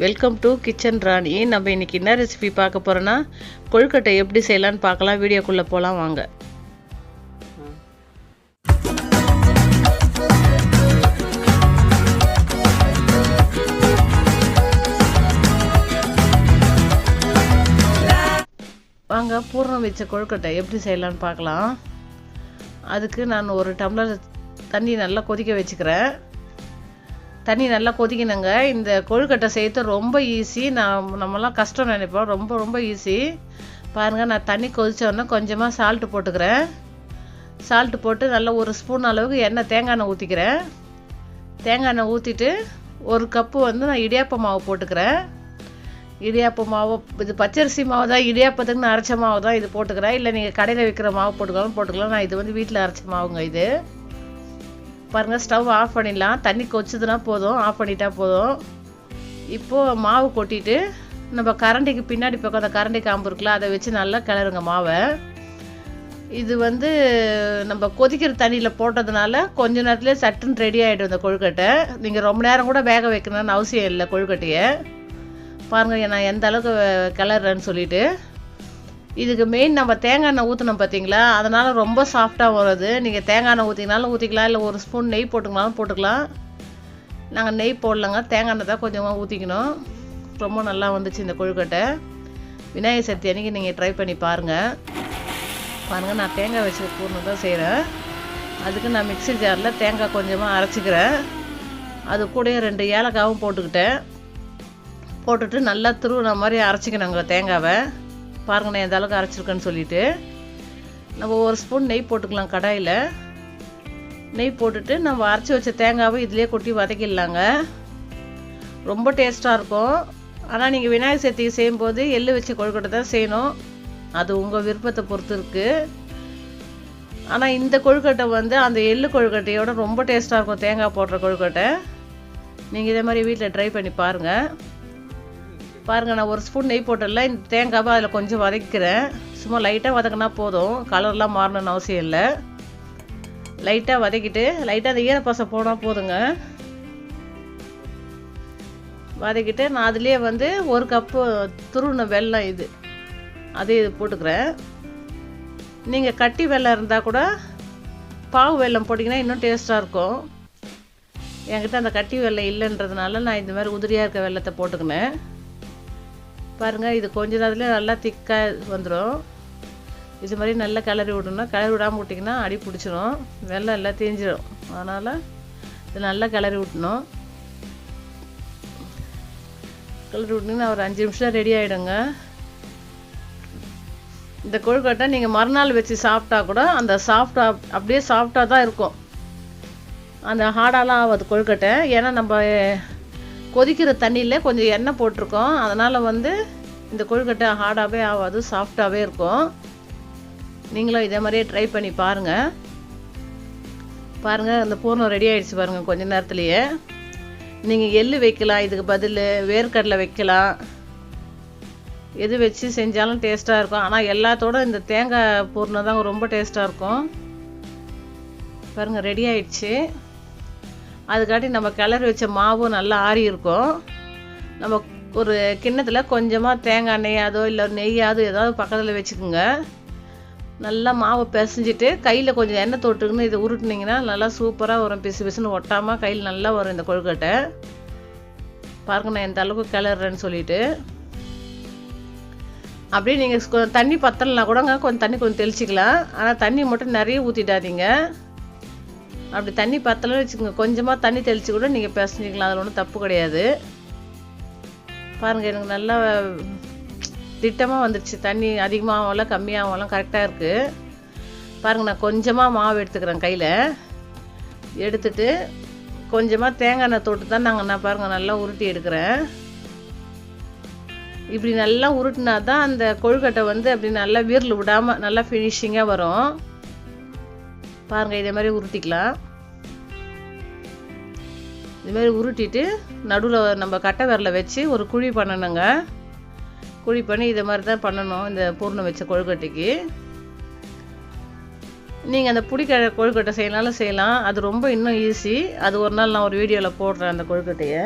Welcome to kitchen ராணி. நம்ம இன்றைக்கி என்ன ரெசிபி பார்க்க போகிறோன்னா, கொழுக்கட்டை எப்படி செய்யலான்னு பார்க்கலாம். வீடியோக்குள்ளே போகலாம் வாங்க. வாங்க, பூர்ணம் வச்ச கொழுக்கட்டை எப்படி செய்யலான்னு பார்க்கலாம். அதுக்கு நான் ஒரு டம்ளர் தண்ணி நல்லா கொதிக்க வச்சுக்கிறேன். தண்ணி நல்லா கொதிக்கணுங்க. இந்த கொழுக்கட்டை செய்யறது ரொம்ப ஈஸி. நம்மலாம் கஷ்டம் நினைப்போம், ரொம்ப ரொம்ப ஈஸி. பாருங்கள், நான் தண்ணி கொதிச்சோன்னா கொஞ்சமாக சால்ட்டு போட்டுக்கிறேன். சால்ட்டு போட்டு நல்லா ஒரு ஸ்பூன் அளவுக்கு தேங்காய் எண்ணெய் ஊற்றிக்கிறேன். தேங்காய் எண்ணெய் ஊற்றிட்டு ஒரு கப்பு நான் இடியாப்ப மாவு போட்டுக்கிறேன். இடியாப்ப மாவு இது பச்சரிசி மாவு தான், இடியாப்பத்துக்கு நான் அரைச்ச மாவு தான் இது போட்டுக்கிறேன். இல்லை நீங்கள் கடையில் விற்கிற மாவு போட்டுக்கலாம். நான் இது வீட்டில் அரைச்ச மாவுங்க இது. பாருங்கள், ஸ்டவ் ஆஃப் பண்ணிடலாம். தண்ணி கொதிச்சதுன்னா போதும், ஆஃப் பண்ணிட்டா போதும். இப்போது மாவு கொட்டிட்டு நம்ம கரண்டிக்கு பின்னாடி பக்கம் அந்த கரண்டி காம்பு இருக்குல்ல, அதை வச்சு நல்லா கிளறுங்க மாவை. இது நம்ம கொதிக்கிற தண்ணியில் போட்டதுனால கொஞ்ச நேரத்துலேயே சட்டுன்னு ரெடி ஆகிடும் இந்த கொழுக்கட்டை. நீங்கள் ரொம்ப நேரம் கூட வேக வைக்கணும்னு அவசியம் இல்லை கொழுக்கட்டையை. பாருங்கள் நான் எந்த அளவுக்கு கிளறேன்னு சொல்லிட்டு. இதுக்கு மெயின் நம்ம தேங்காய் எண்ணெய் ஊற்றணும் பார்த்தீங்களா, அதனால் ரொம்ப சாஃப்டாக வருது. நீங்கள் தேங்காய் எண்ணெய் ஊற்றினாலும் ஊற்றிக்கலாம், இல்லை ஒரு ஸ்பூன் நெய் போட்டுக்கலாம். நாங்கள் நெய் போடலங்க, தேங்காய் எண்ணெய் தான் கொஞ்சமாக ஊற்றிக்கணும். ரொம்ப நல்லா வந்துச்சு இந்த கொழுக்கட்டை. விநாயகர் சதுர்த்தி அன்றைக்கி நீங்கள் ட்ரை பண்ணி பாருங்கள். நான் தேங்காய் வச்சு பூர்ணம் தான் செய்கிறேன். அதுக்கு நான் மிக்ஸி ஜாரில் தேங்காய் கொஞ்சமாக அரைச்சிக்கிறேன். அது கூட 2 ஏலக்காவும் போட்டுட்டு நல்லா துருவின மாதிரி அரைச்சிக்கணுங்க தேங்காவை. பாருங்கள் நான் எந்த அளவுக்கு அரைச்சிருக்கேன்னு சொல்லிவிட்டு. நம்ம ஒரு ஸ்பூன் நெய் போட்டுக்கலாம். கடாயில் நெய் போட்டுட்டு நம்ம அரைச்சி வச்ச தேங்காவை இதிலே கொட்டி வதக்கிடலாங்க. ரொம்ப டேஸ்ட்டாக இருக்கும். ஆனால் நீங்கள் விநாயகர் சதுர்த்திக்கு செய்யும்போது எள்ளு வச்சு கொழுக்கட்டை தான் செய்யணும். அது உங்கள் விருப்பத்தை பொறுத்து இருக்குது. ஆனால் இந்த கொழுக்கட்டை அந்த எள்ளு கொழுக்கட்டையோட ரொம்ப டேஸ்ட்டாக இருக்கும், தேங்காய் போடுற கொழுக்கட்டை. நீங்கள் இதே மாதிரி வீட்டில் ட்ரை பண்ணி பாருங்கள். நான் ஒரு ஸ்பூன் நெய் போட்டல, இந்த தேங்காவை அதில் கொஞ்சம் வதக்கிறேன். சும்மா லைட்டாக வதக்கினா போதும், கலர்லாம் மாறணும்னு அவசியம் இல்லை. லைட்டாக வதக்கிட்டு லைட்டாக அந்த ஈரப்பசை போனால் போதுங்க. வதக்கிட்டு நான் அதுலேயே ஒரு கப்பு துருவின வெல்லம் இது போட்டுக்கிறேன். நீங்கள் கட்டி வெல்லம் இருந்தால் கூட பாவு வெல்லம் போட்டிங்கன்னா இன்னும் டேஸ்ட்டாக இருக்கும். என்கிட்ட அந்த கட்டி வெல்லம் இல்லைன்றதுனால நான் இந்த மாதிரி உதிரியாக இருக்க வெல்லத்தை போட்டுக்கினேன். பாருங்கள், இது கொஞ்ச நேரத்துலேயே நல்லா திக்காக வந்துடும். இது மாதிரி நல்லா கிளறி விடணும். கிளறி விடாமல் விட்டிங்கன்னா அடி பிடிச்சிடும், வெல்லம் எல்லாம் தேஞ்சிடும். அதனால் இது நல்லா கிளறி விட்டணும். கிளறி விட்டிங்கன்னா ஒரு 5 நிமிஷம் ரெடி ஆகிடுங்க. இந்த கொழுக்கட்டை நீங்கள் மறுநாள் வச்சு சாப்பிட்டா கூட அந்த அப்படியே சாஃப்டாக தான் இருக்கும். அந்த ஹார்டாலாம் ஆகாது கொழுக்கட்டை. ஏன்னா நம்ம கொதிக்கிற தண்ணியில் கொஞ்சம் எண்ணெய் போட்டிருக்கோம். அதனால் இந்த கொழுக்கட்டை ஹார்டாகவே ஆகாது, சாஃப்டாகவே இருக்கும். நீங்களும் இதே மாதிரியே ட்ரை பண்ணி பாருங்கள். அந்த பூர்ணம் ரெடி ஆகிடுச்சு பாருங்கள் கொஞ்ச நேரத்துலையே. நீங்கள் எள்ளு வைக்கலாம், இதுக்கு பதில் வேர்க்கடலை வைக்கலாம். எது வச்சு செஞ்சாலும் டேஸ்ட்டாக இருக்கும். ஆனால் எல்லாத்தோட இந்த தேங்காய் பூர்ணம் தான் ரொம்ப டேஸ்ட்டாக இருக்கும். ரெடி ஆகிடுச்சு. அதுக்காட்டி நம்ம கிளறி வச்ச மாவும் நல்லா ஆறி இருக்கும். நம்ம ஒரு கிண்ணத்தில் கொஞ்சமாக தேங்காய் எண்ணெயாதோ இல்லை நெய்யாதோ ஏதாவது பக்கத்தில் வச்சுக்கோங்க. நல்லா மாவை பிசைஞ்சிட்டு கையில் கொஞ்சம் எண்ணெய் தொட்டுக்குன்னு இதை உருட்டுனீங்கன்னா நல்லா சூப்பராக வரும். பிசுன்னு ஒட்டாமல் கையில் நல்லா வரும் இந்த கொழுக்கட்டை. நான் எந்த அளவுக்கு கிளறேன்னு சொல்லிட்டு. அப்படியே நீங்கள் தண்ணி பத்தலைனா கூடங்க கொஞ்சம் தெளிச்சிக்கலாம். ஆனால் தண்ணி மட்டும் நிறைய ஊற்றிடாதீங்க. அப்படி தண்ணி பத்தலைன்னு வச்சுக்கோங்க, கொஞ்சமாக தண்ணி தெளித்து கூட நீங்கள் பிசைஞ்சிக்கலாம். அதில் ஒன்றும் தப்பு கிடையாது. எனக்கு நல்லா திட்டமாக வந்துடுச்சு. தண்ணி அதிகமாகலாம் கம்மியாகலாம் கரெக்டாக இருக்குது. நான் கொஞ்சமாக மாவு எடுத்துக்கிறேன். கையில் எடுத்துட்டு கொஞ்சமாக தேங்காய் எண்ணெய் தொட்டு தான் நான் நல்லா உருட்டி எடுக்கிறேன். இப்படி நல்லா உருட்டினா தான் அந்த கொழுக்கட்டை அப்படி நல்லா வீரில் விடாமல் நல்லா ஃபினிஷிங்காக வரும். இதே மாதிரி உருட்டிக்கலாம். இது மாதிரி உருட்டிட்டு நடுவில் நம்ம கட்டை விரலை வச்சு ஒரு குழி பண்ணணுங்க. குழி பண்ணி இதை மாதிரி தான் பண்ணணும் இந்த பூர்ணம் வச்ச கொழுக்கட்டைக்கு. நீங்கள் அந்த கொழுக்கட்டை செய்யனாலும் செய்யலாம். அது ரொம்ப இன்னும் ஈஸி. அது ஒரு நாள் நான் ஒரு வீடியோவில் போடுறேன் அந்த கொழுக்கட்டையை.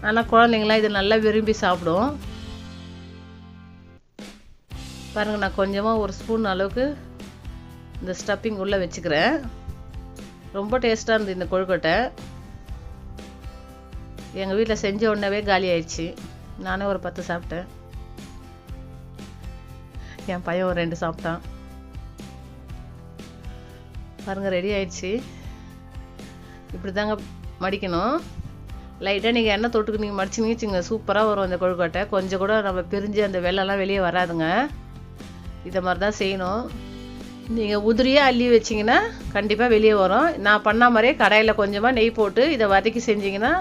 ஆனால் குழந்தைங்களாம் இது நல்லா விரும்பி சாப்பிடும். பாருங்கள், நான் கொஞ்சமாக ஒரு ஸ்பூன் அளவுக்கு இந்த ஸ்டஃப்பிங் உள்ளே வச்சுக்கிறேன். ரொம்ப டேஸ்ட்டாக இருந்தது இந்த கொழுக்கட்டை. எங்கள் வீட்டில் செஞ்ச உடனே காலி ஆயிடுச்சு. நானே ஒரு 10 சாப்பிட்டேன். என் பையன் ஒரு 2 சாப்பிட்டான். பாருங்கள், ரெடி ஆயிடுச்சு. இப்படி தாங்க மடிக்கணும். லைட்டாக நீங்கள் எண்ணெய் தொட்டுக்கு நீங்கள் மடிச்சிங்க வச்சுங்க, சூப்பராக வரும் அந்த கொழுக்கட்டை. கொஞ்சம் கூட நம்ம பிரிஞ்சு அந்த வெள்ளெல்லாம் வெளியே வராதுங்க. இதை மாதிரி தான் செய்யணும். நீங்கள் உதிரியாக அள்ளி வச்சிங்கன்னா கண்டிப்பாக வெளியே வரும். நான் பண்ண மாதிரியே கடாயில் கொஞ்சமாக நெய் போட்டு இதை வதக்கி செஞ்சிங்கன்னா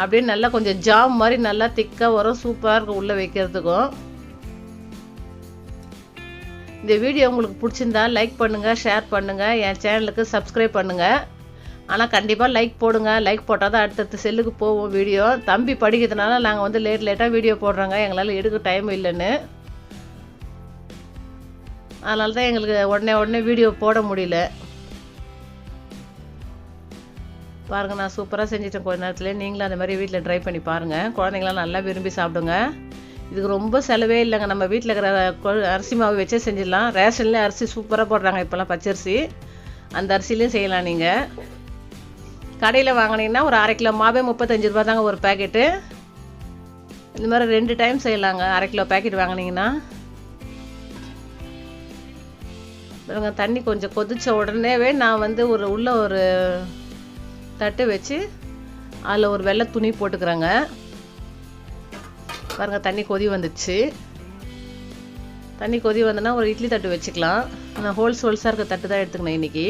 அப்படியே நல்லா கொஞ்சம் ஜாம் மாதிரி நல்லா திக்காக வரும். சூப்பராக இருக்கும் உள்ளே வைக்கிறதுக்கும். இந்த வீடியோ உங்களுக்கு பிடிச்சிருந்தா லைக் பண்ணுங்கள், ஷேர் பண்ணுங்கள், என் சேனலுக்கு சப்ஸ்கிரைப் பண்ணுங்கள். ஆனால் கண்டிப்பாக லைக் போடுங்க. லைக் போட்டால் தான் அடுத்தடுத்த செல்லுக்கு போவோம் வீடியோ. தம்பி படிக்கிறதுனால நாங்கள் வந்து லேட்டாக வீடியோ போடுறோங்க. எங்களால் எடுக்க டைம் இல்லைன்னு. அதனால தான் எங்களுக்கு உடனே வீடியோ போட முடியல. பாருங்கள், நான் சூப்பராக செஞ்சுட்டேன் கொஞ்ச நேரத்தில். நீங்களும் அந்த மாதிரி வீட்டில் ட்ரை பண்ணி பாருங்கள். குழந்தைங்களாம் நல்லா விரும்பி சாப்பிடுங்க. இதுக்கு ரொம்ப செலவே இல்லைங்க. நம்ம வீட்டில் இருக்கிற அரிசி மாவு வச்சே செஞ்சிடலாம். ரேஷன்லேயே அரிசி சூப்பராக போடுறாங்க இப்போல்லாம், பச்சரிசி. அந்த அரிசிலையும் செய்யலாம். நீங்கள் கடையில் வாங்கினீங்கன்னா ஒரு 1/2 கிலோ மாவே 35 ரூபா தாங்க ஒரு பேக்கெட்டு. இந்த மாதிரி 2 டைம் செய்யலாங்க. 1/2 கிலோ பேக்கெட் வாங்கினீங்கன்னா. தண்ணி கொஞ்சம் கொதிச்ச உடனேவே நான் வந்து உள்ள ஒரு தட்டு வச்சு அதில் ஒரு வெள்ளை துணி போட்டுக்கிறேங்க. பாருங்கள், தண்ணி கொதி வந்துடுச்சு. தண்ணி கொதி வந்தோன்னா ஒரு இட்லி தட்டு வச்சுக்கலாம். நான் ஹோல்ஸாக இருக்க தட்டு தான் எடுத்துக்கணும் இன்றைக்கி.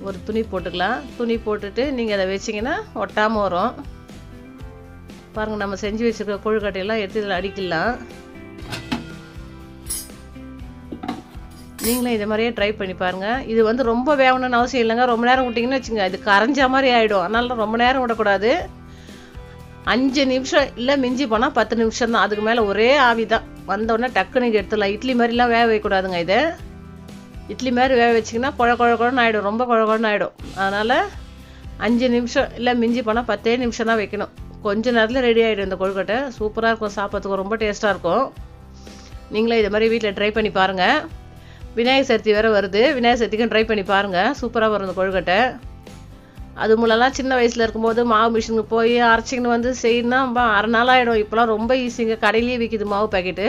ஒரு துணி போட்டுக்கலாம். துணி போட்டுட்டு நீங்கள் அதை வச்சிங்கன்னா ஒட்டாமல் வரும். பாருங்கள், நம்ம செஞ்சு வச்சுருக்க கொழுக்கட்டையெல்லாம் எடுத்து இதில் அடிக்கலாம். நீங்களும் இதை மாதிரியே ட்ரை பண்ணி பாருங்கள். இது வந்து ரொம்ப வேகணும்னு அவசியம் இல்லைங்க. ரொம்ப நேரம் விட்டிங்கன்னு வச்சுங்க, இது கரைஞ்ச மாதிரி ஆகிடும். அதனால ரொம்ப நேரம் விடக்கூடாது. 5 நிமிஷம் இல்லை, மிஞ்சி போனால் 10 நிமிஷம் தான். அதுக்கு மேலே ஒரே ஆவி தான். வந்தோடனே டக்குன்னு நீங்கள் எடுத்துடலாம். இட்லி மாதிரிலாம் வேக வைக்கக்கூடாதுங்க. இதை இட்லி மாதிரி வேக வச்சிங்கன்னா குழன்னு ஆகிடும். ரொம்ப குழன்னு ஆகிடும். அதனால் 5 நிமிஷம் இல்லை, மிஞ்சி போனால் 10 நிமிஷம் தான் வைக்கணும். கொஞ்சம் நேரத்தில் ரெடி ஆகிடும் இந்த கொழுக்கட்டை. சூப்பராக இருக்கும், சாப்பிட்றதுக்கு ரொம்ப டேஸ்ட்டாக இருக்கும். நீங்களும் இதை மாதிரி வீட்டில் ட்ரை பண்ணி பாருங்கள். விநாயகர் சதுர்த்தி வேறு வருது. விநாயகர் சதுர்த்திக்கும் ட்ரை பண்ணி பாருங்கள். சூப்பராக வரும் இந்த கொழுக்கட்டை. அது மூலம்லாம் சின்ன வயசில் இருக்கும்போது மாவு மிஷினுக்கு போய் அரைச்சிக்கின்னு வந்து செய்யணும்னா 1/2 நாள் ஆகிடும். இப்போலாம் ரொம்ப ஈஸிங்க. கடையிலேயே விற்கிது மாவு பேக்கெட்டு.